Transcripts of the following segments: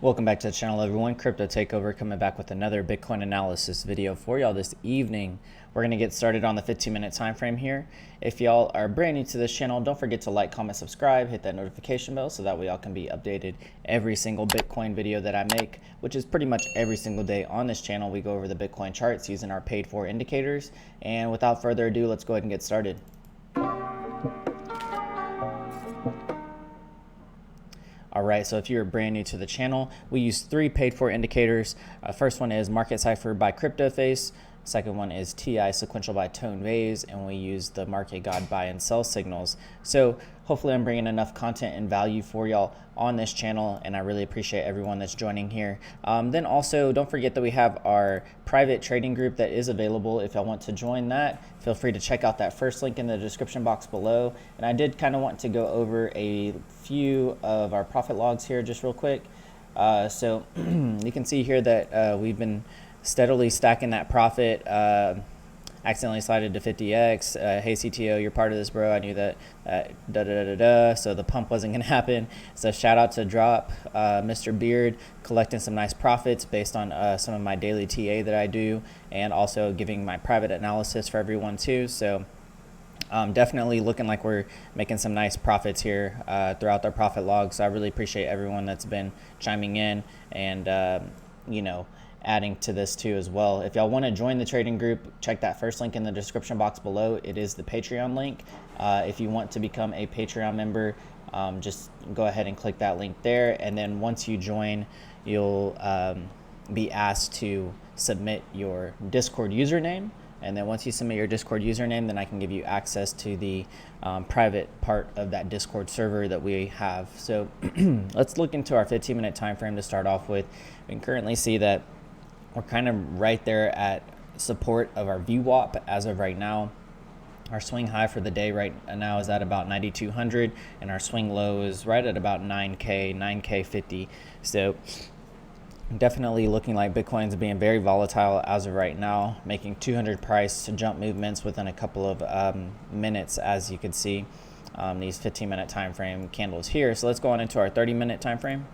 Welcome back to the channel, everyone. Crypto Takeover coming back with another Bitcoin analysis video for y'all this evening. We're going to get started on the 15-minute time frame here. If y'all are brand new to this channel, don't forget to like, comment, subscribe, hit that notification bell so that way y'all can be updated every single Bitcoin video that I make, which is pretty much every single day on this channel. We go over the Bitcoin charts using our paid for indicators. And without further ado, let's go ahead and get started. All right, so if you're brand new to the channel, we use three paid for indicators. First one is Market Cipher by CryptoFace. Second one is TI Sequential by Tone Vays, and we use the Market God buy and sell signals. So hopefully I'm bringing enough content and value for y'all on this channel, and I really appreciate everyone that's joining here. Then also don't forget that we have our private trading group that is available. If y'all want to join that, feel free to check out that first link in the description box below. And I did kind of want to go over a few of our profit logs here just real quick. So you can see here that we've been steadily stacking that profit. Accidentally slided to 50x. Hey CTO, you're part of this, bro. I knew that. So the pump wasn't gonna happen. So shout out to Drop, Mr. Beard, collecting some nice profits based on some of my daily TA that I do, and also giving my private analysis for everyone too. So definitely looking like we're making some nice profits here throughout our profit logs. So I really appreciate everyone that's been chiming in and adding to this too as well. If y'all want to join the trading group, check that first link in the description box below. It is the Patreon link. If you want to become a Patreon member, just go ahead and click that link there. And then once you join, you'll be asked to submit your Discord username. And then once you submit your Discord username, then I can give you access to the private part of that Discord server that we have. So let's look into our 15-minute time frame to start off with. We can currently see that we're kind of right there at support of our VWAP as of right now. Our swing high for the day right now is at about 9,200, and our swing low is right at about 9K50. So definitely looking like Bitcoin's being very volatile as of right now, making 200 price to jump movements within a couple of minutes, as you can see these 15-minute time frame candles here. So let's go on into our 30-minute time frame.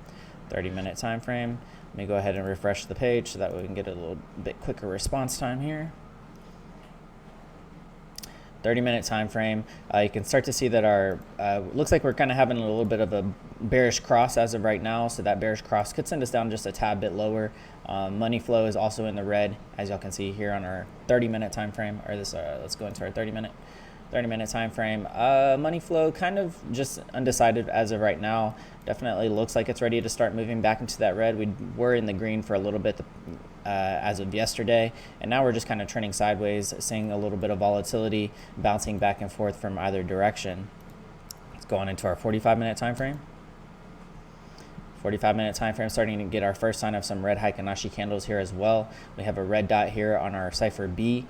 30-minute time frame. Let me go ahead and refresh the page so that we can get a little bit quicker response time here. 30-minute time frame. You can start to see that our looks like we're kind of having a little bit of a bearish cross as of right now. So that bearish cross could send us down just a tad bit lower. Money flow is also in the red, as y'all can see here on our 30-minute time frame. Or this, let's go into our 30-minute time frame. Money flow kind of just undecided as of right now. Definitely looks like it's ready to start moving back into that red. We were in the green for a little bit as of yesterday, and now we're just kind of trending sideways, seeing a little bit of volatility bouncing back and forth from either direction. Let's go on into our 45-minute time frame. 45-minute time frame, starting to get our first sign of some red Heikin-Ashi candles here as well. We have a red dot here on our Cipher B.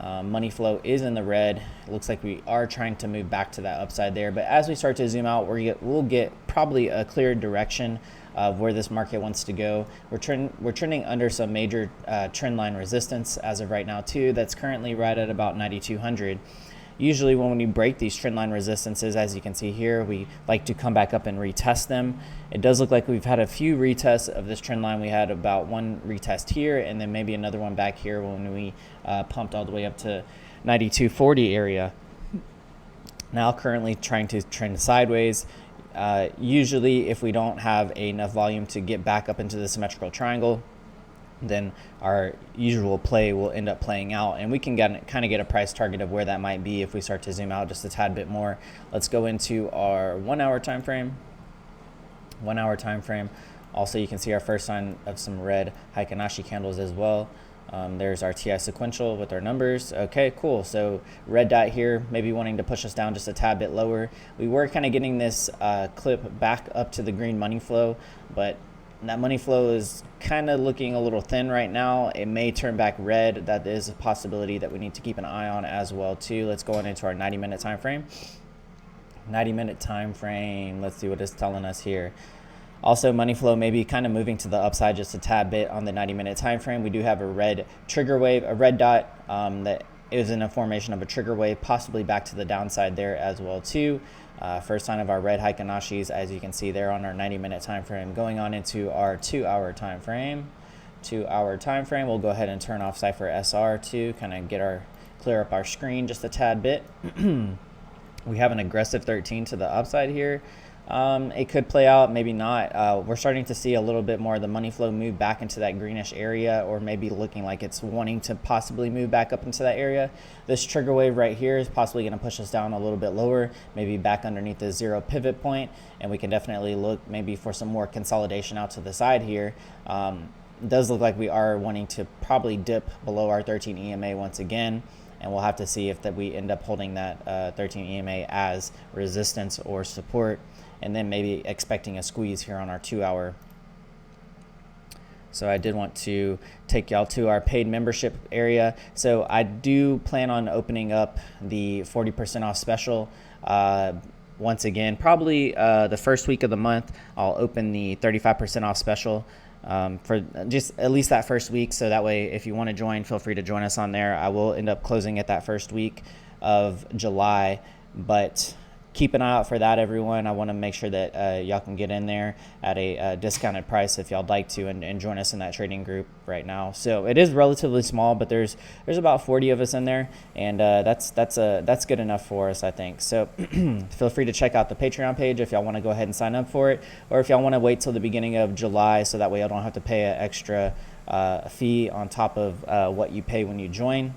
Money flow is in the red. It looks like we are trying to move back to that upside there, but as we start to zoom out, we'll get probably a clear direction of where this market wants to go. We're trending under some major trend line resistance as of right now too. That's currently right at about 9,200. Usually when we break these trend line resistances, as you can see here, we like to come back up and retest them. It does look like we've had a few retests of this trend line. We had about one retest here, and then maybe another one back here when we pumped all the way up to 9240 area. Now currently trying to trend sideways. Usually if we don't have enough volume to get back up into the symmetrical triangle, then our usual play will end up playing out, and we can kind of get a price target of where that might be if we start to zoom out just a tad bit more. Let's go into our 1 hour time frame. 1 hour time frame. Also, you can see our first sign of some red Heikin-Ashi candles as well. There's our TI sequential with our numbers. Okay, cool. So red dot here, maybe wanting to push us down just a tad bit lower. We were kind of getting this clip back up to the green money flow, but that money flow is kind of looking a little thin right now. It may turn back red. That is a possibility that we need to keep an eye on as well too. Let's go on into our 90-minute time frame. 90-minute time frame. Let's see what it's telling us here. Also, money flow may be kind of moving to the upside just a tad bit on the 90-minute time frame. We do have a red trigger wave, a red dot that is in a formation of a trigger wave, possibly back to the downside there as well too. First sign of our red Heikin-Ashis, as you can see there on our 90-minute time frame. Going on into our 2-hour time frame. 2-hour time frame, we'll go ahead and turn off Cypher SR to kind of clear up our screen just a tad bit. We have an aggressive 13 to the upside here. It could play out, maybe not. We're starting to see a little bit more of the money flow move back into that greenish area, or maybe looking like it's wanting to possibly move back up into that area. This trigger wave right here is possibly going to push us down a little bit lower, maybe back underneath the 0 pivot point, and we can definitely look maybe for some more consolidation out to the side here. It does look like we are wanting to probably dip below our 13 EMA once again, and we'll have to see if that we end up holding that 13 EMA as resistance or support, and then maybe expecting a squeeze here on our 2-hour. So I did want to take y'all to our paid membership area. So I do plan on opening up the 40% off special once again. Probably the first week of the month, I'll open the 35% off special for just at least that first week. So that way, if you want to join, feel free to join us on there. I will end up closing it that first week of July, but keep an eye out for that, everyone. I want to make sure that y'all can get in there at a discounted price if y'all like to, and join us in that trading group right now. So it is relatively small, but there's about 40 of us in there, and that's good enough for us, I think. So feel free to check out the Patreon page if y'all want to go ahead and sign up for it, or if y'all want to wait till the beginning of July, so that way y'all don't have to pay an extra fee on top of what you pay when you join.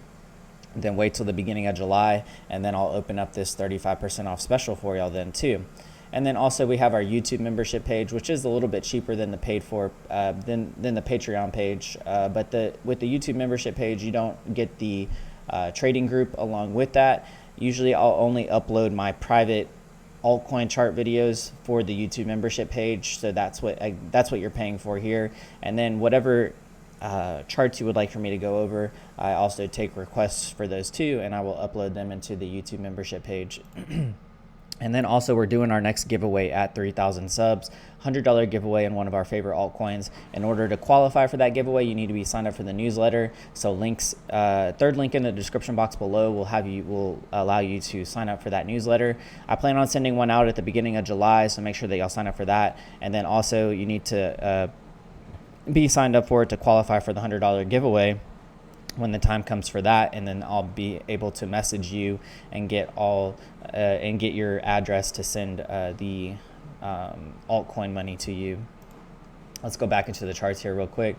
Then wait till the beginning of July, and then I'll open up this 35% off special for y'all then too. And then also we have our YouTube membership page, which is a little bit cheaper than the paid for than the Patreon page. But with the YouTube membership page, you don't get the trading group along with that. Usually I'll only upload my private altcoin chart videos for the YouTube membership page, so that's what you're paying for here. And then whatever charts you would like for me to go over, I also take requests for those too, and I will upload them into the YouTube membership page. And then also we're doing our next giveaway at 3,000 subs, $100 giveaway in one of our favorite altcoins. In order to qualify for that giveaway, you need to be signed up for the newsletter. So third link in the description box below will allow you to sign up for that newsletter. I plan on sending one out at the beginning of July, so make sure that y'all sign up for that. And then also you need to be signed up for it to qualify for the $100 giveaway when the time comes for that, and then I'll be able to message you and get your address to send the altcoin money to you. Let's go back into the charts here real quick.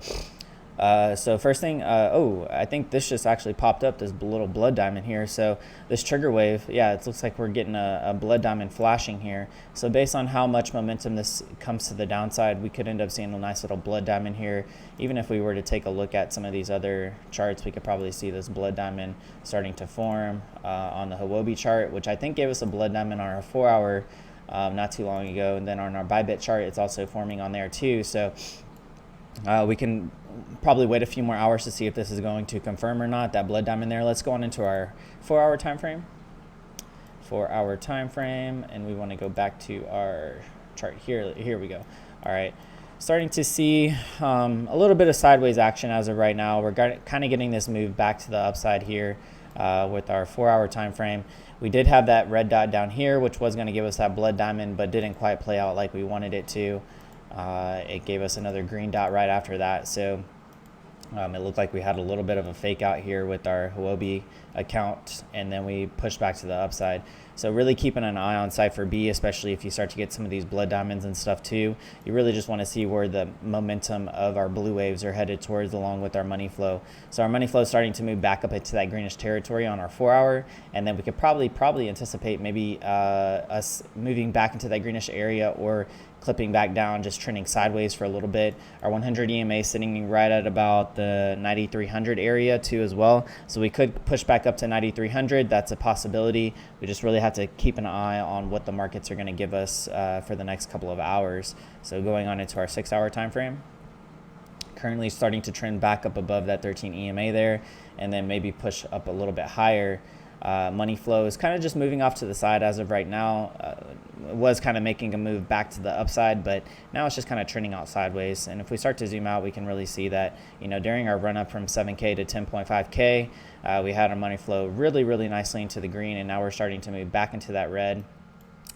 So first thing, I think this just actually popped up, this little blood diamond here. So this trigger wave, yeah, it looks like we're getting a blood diamond flashing here. So based on how much momentum this comes to the downside, we could end up seeing a nice little blood diamond here. Even if we were to take a look at some of these other charts, we could probably see this blood diamond starting to form on the Huobi chart, which I think gave us a blood diamond on our 4-hour not too long ago. And then on our Bybit chart, it's also forming on there too. So we can probably wait a few more hours to see if this is going to confirm or not, that blood diamond there. Let's go on into our 4-hour time frame. 4-hour time frame, and we want to go back to our chart here. Here we go. All right. Starting to see a little bit of sideways action as of right now. We're kind of getting this move back to the upside here with our 4-hour time frame. We did have that red dot down here, which was going to give us that blood diamond, but didn't quite play out like we wanted it to. It gave us another green dot right after that. So it looked like we had a little bit of a fake out here with our Huobi account, and then we pushed back to the upside. So really keeping an eye on Cypher B, especially if you start to get some of these blood diamonds and stuff too. You really just want to see where the momentum of our blue waves are headed towards, along with our money flow. So our money flow is starting to move back up into that greenish territory on our 4-hour, and then we could probably anticipate maybe us moving back into that greenish area, or clipping back down, just trending sideways for a little bit. Our 100 EMA sitting right at about the 9,300 area too as well. So we could push back up to 9,300. That's a possibility. We just really have to keep an eye on what the markets are going to give us for the next couple of hours. So going on into our 6-hour time frame. Currently starting to trend back up above that 13 EMA there, and then maybe push up a little bit higher Money flow is kind of just moving off to the side as of right now. It was kind of making a move back to the upside, but now it's just kind of trending out sideways. And if we start to zoom out, we can really see that, during our run up from 7K to 10.5K, we had our money flow really, really nicely into the green, and now we're starting to move back into that red,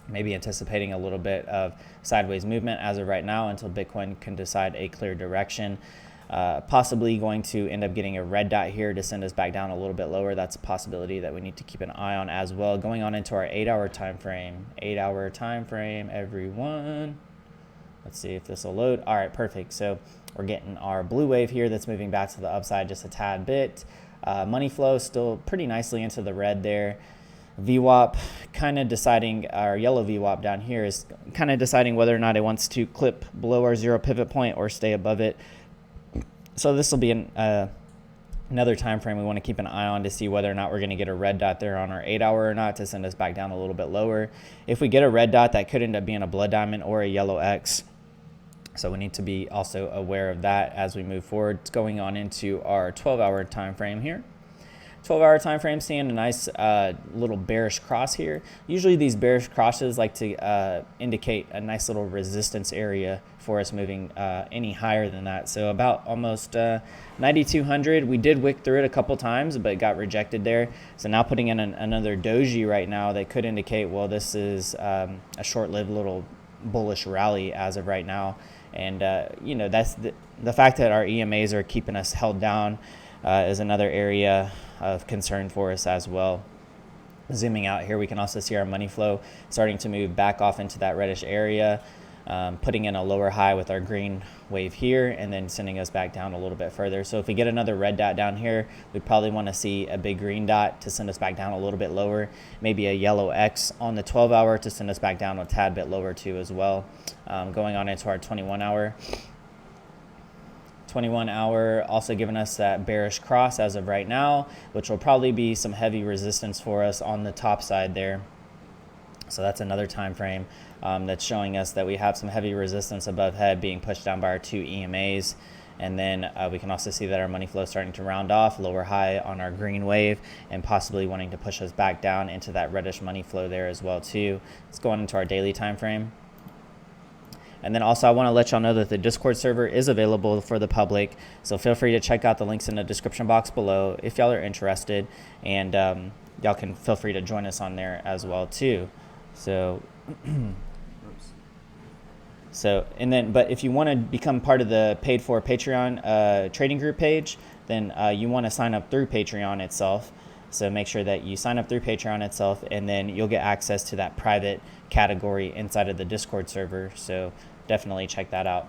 maybe anticipating a little bit of sideways movement as of right now until Bitcoin can decide a clear direction. Possibly going to end up getting a red dot here to send us back down a little bit lower. That's a possibility that we need to keep an eye on as well. Going on into our 8-hour time frame. 8-hour time frame, everyone. Let's see if this will load. All right, perfect. So we're getting our blue wave here that's moving back to the upside just a tad bit. Money flow still pretty nicely into the red there. VWAP kind of deciding, our yellow VWAP down here is kind of deciding whether or not it wants to clip below our zero pivot point or stay above it. So this will be another time frame we want to keep an eye on to see whether or not we're going to get a red dot there on our 8-hour or not to send us back down a little bit lower. If we get a red dot, that could end up being a blood diamond or a yellow X. So we need to be also aware of that as we move forward. It's going on into our 12-hour time frame here. 12-hour time frame, seeing a nice little bearish cross here. Usually these bearish crosses like to indicate a nice little resistance area for us moving any higher than that. So about almost 9,200. We did wick through it a couple times, but got rejected there. So now putting in another doji right now that could indicate, well, this is a short-lived little bullish rally as of right now. And, that's the fact that our EMAs are keeping us held down is another area of concern for us as well. Zooming out here, we can also see our money flow starting to move back off into that reddish area, putting in a lower high with our green wave here and then sending us back down a little bit further. So if we get another red dot down here, we'd probably want to see a big green dot to send us back down a little bit lower, maybe a yellow X on the 12-hour to send us back down a tad bit lower too as well. Going on into our 21-hour. 21-hour also giving us that bearish cross as of right now, which will probably be some heavy resistance for us on the top side there. So that's another time frame that's showing us that we have some heavy resistance above head being pushed down by our two EMAs. And then we can also see that our money flow is starting to round off, lower high on our green wave, and possibly wanting to push us back down into that reddish money flow there as well too. Let's go on into our daily time frame. And then also I want to let y'all know that the Discord server is available for the public. So feel free to check out the links in the description box below if y'all are interested. And y'all can feel free to join us on there as well too. So, but if you want to become part of the paid for Patreon trading group page, then you want to sign up through Patreon itself. So make sure that you sign up through Patreon itself, and then you'll get access to that private category inside of the Discord server. So definitely check that out.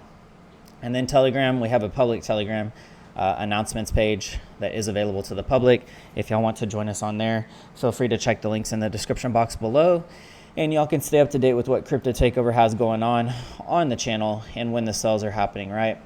And then Telegram, we have a public Telegram announcements page that is available to the public. If y'all want to join us on there, feel free to check the links in the description box below. And y'all can stay up to date with what Crypto Takeover has going on the channel and when the sales are happening, right?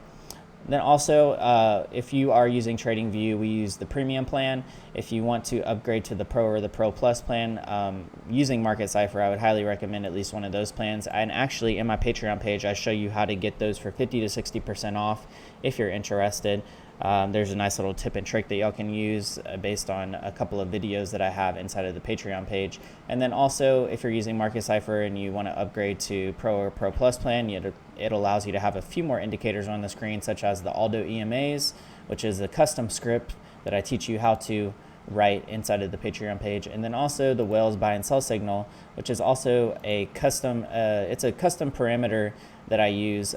Then also, if you are using TradingView, we use the premium plan. If you want to upgrade to the Pro or the Pro Plus plan, using Market Cypher, I would highly recommend at least one of those plans. And actually, in my Patreon page, I show you how to get those for 50 to 60% off if you're interested. There's a nice little tip and trick that y'all can use based on a couple of videos that I have inside of the Patreon page. And then also, if you're using Market Cypher and you want to upgrade to Pro or Pro Plus plan, it allows you to have a few more indicators on the screen, such as the Aldo EMAs, which is a custom script that I teach you how to write inside of the Patreon page. And then also the Whales buy and sell signal, which is also a custom, it's a custom parameter that I use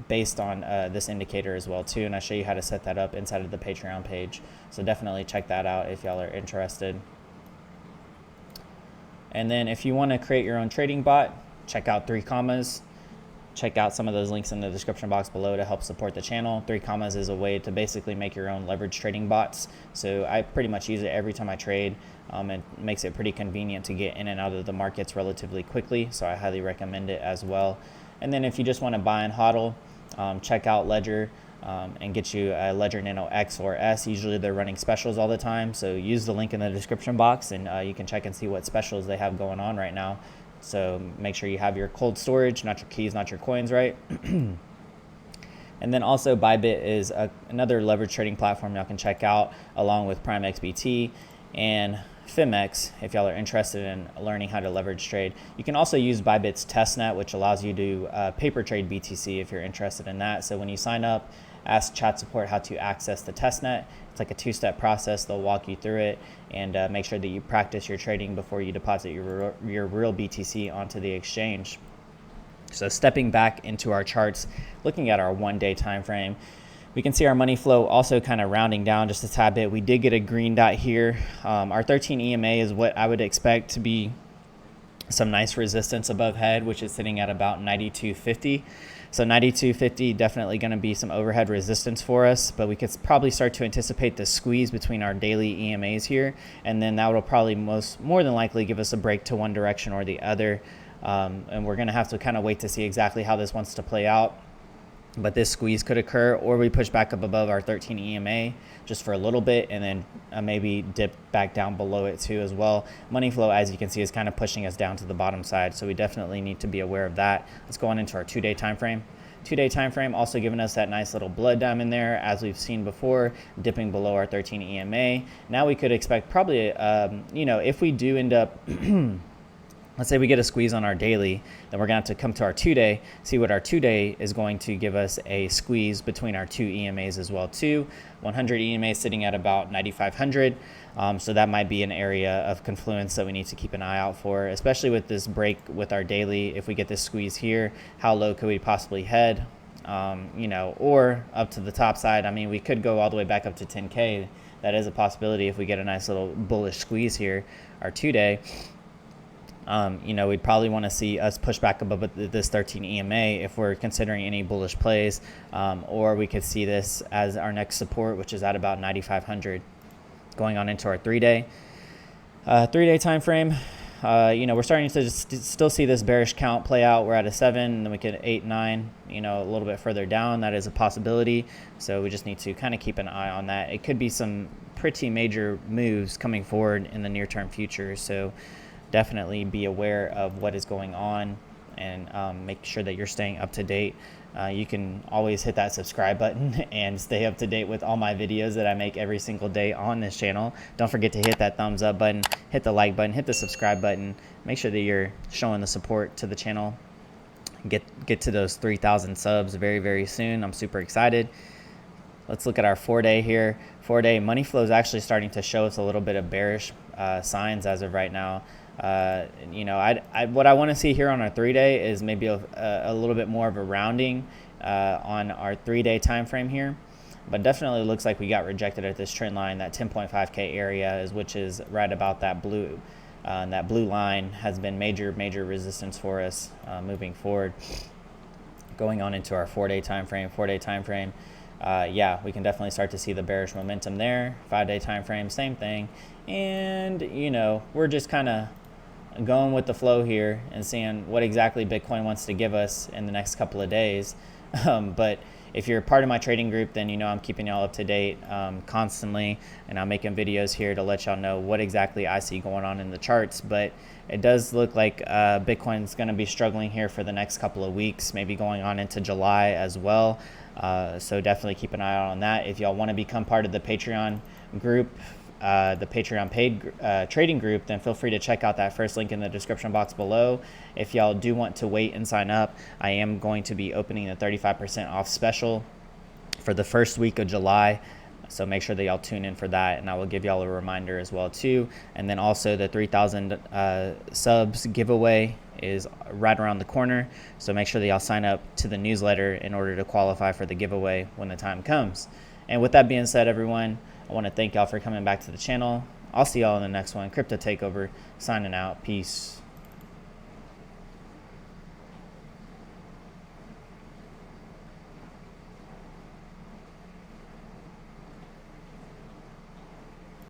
based on this indicator as well too, and I show you how to set that up inside of the Patreon page. So definitely check that out if y'all are interested. And then if you want to create your own trading bot, check out 3 Commas. Check out some of those links in the description box below to help support the channel. 3 Commas is a way to basically make your own leverage trading bots. So I pretty much use it every time I trade. It makes it pretty convenient to get in and out of the markets relatively quickly, so I highly recommend it as well. And then if you just want to buy and hodl, check out Ledger and get you a Ledger Nano X or S. Usually they're running specials all the time, so use the link in the description box and you can check and see what specials they have going on right now. So make sure you have your cold storage, not your keys, not your coins, right? And then also Bybit is another leverage trading platform y'all can check out along with Prime XBT. and FIMEX if y'all are interested in learning how to leverage trade. You can also use Bybit's testnet, which allows you to paper trade BTC if you're interested in that. So when you sign up, ask chat support how to access the testnet. It's like a two-step process. They'll walk you through it and make sure that you practice your trading before you deposit your real BTC onto the exchange. So stepping back into our charts, looking at our 1-day time frame, we can see our money flow also kind of rounding down just a tad bit. We did get a green dot here. Our 13 EMA is what I would expect to be some nice resistance above head, which is sitting at about 92.50. So 92.50 definitely going to be some overhead resistance for us, but we could probably start to anticipate the squeeze between our daily EMAs here, and then that will probably more than likely give us a break to one direction or the other. And we're going to have to kind of wait to see exactly how this wants to play out. But this squeeze could occur, or we push back up above our 13 EMA just for a little bit and then maybe dip back down below it too as well. Money flow, as you can see, is kind of pushing us down to the bottom side, so we definitely need to be aware of that. Let's go on into our 2-day time frame. 2-day time frame also giving us that nice little blood diamond there, as we've seen before, dipping below our 13 EMA. Now we could expect probably, if we do end up let's say we get a squeeze on our daily, then we're going to have to come to our 2-day, see what our 2-day is going to give us a squeeze between our two EMAs as well too. 100 EMA sitting at about 9,500. So that might be an area of confluence that we need to keep an eye out for, especially with this break with our daily. If we get this squeeze here, how low could we possibly head? Or up to the top side. I mean, we could go all the way back up to 10K. That is a possibility if we get a nice little bullish squeeze here, our 2-day. We'd probably want to see us push back above this 13 EMA if we're considering any bullish plays, or we could see this as our next support, which is at about 9,500. Going on into our 3-day. 3-day time frame, we're starting to still see this bearish count play out. We're at a 7, and then we get 8, 9, a little bit further down. That is a possibility. So we just need to kind of keep an eye on that. It could be some pretty major moves coming forward in the near-term future. So definitely be aware of what is going on and make sure that you're staying up to date. You can always hit that subscribe button and stay up to date with all my videos that I make every single day on this channel. Don't forget to hit that thumbs up button, hit the like button, hit the subscribe button. Make sure that you're showing the support to the channel. Get to those 3,000 subs very, very soon. I'm super excited. Let's look at our 4-day here. 4-day money flow is actually starting to show us a little bit of bearish signs as of right now. What I want to see here on our 3-day is maybe a little bit more of a rounding on our 3-day time frame here, but definitely looks like we got rejected at this trend line. That 10.5K area which is right about that blue. And that blue line has been major resistance for us moving forward. Going on into our 4-day time frame. 4-day time frame. We can definitely start to see the bearish momentum there. 5-day time frame, same thing. And we're just kind of going with the flow here and seeing what exactly Bitcoin wants to give us in the next couple of days. But if you're part of my trading group, then I'm keeping y'all up to date constantly, and I'm making videos here to let y'all know what exactly I see going on in the charts. But it does look like Bitcoin's going to be struggling here for the next couple of weeks, maybe going on into July as well. So definitely keep an eye out on that. If y'all want to become part of the Patreon group, the Patreon paid trading group, then feel free to check out that first link in the description box below. If y'all do want to wait and sign up, I am going to be opening the 35% off special for the first week of July. So make sure that y'all tune in for that, and I will give y'all a reminder as well too. And then also the 3,000 subs giveaway is right around the corner. So make sure that y'all sign up to the newsletter in order to qualify for the giveaway when the time comes. And with that being said, everyone, I want to thank y'all for coming back to the channel. I'll see y'all in the next one. Crypto Takeover signing out. Peace.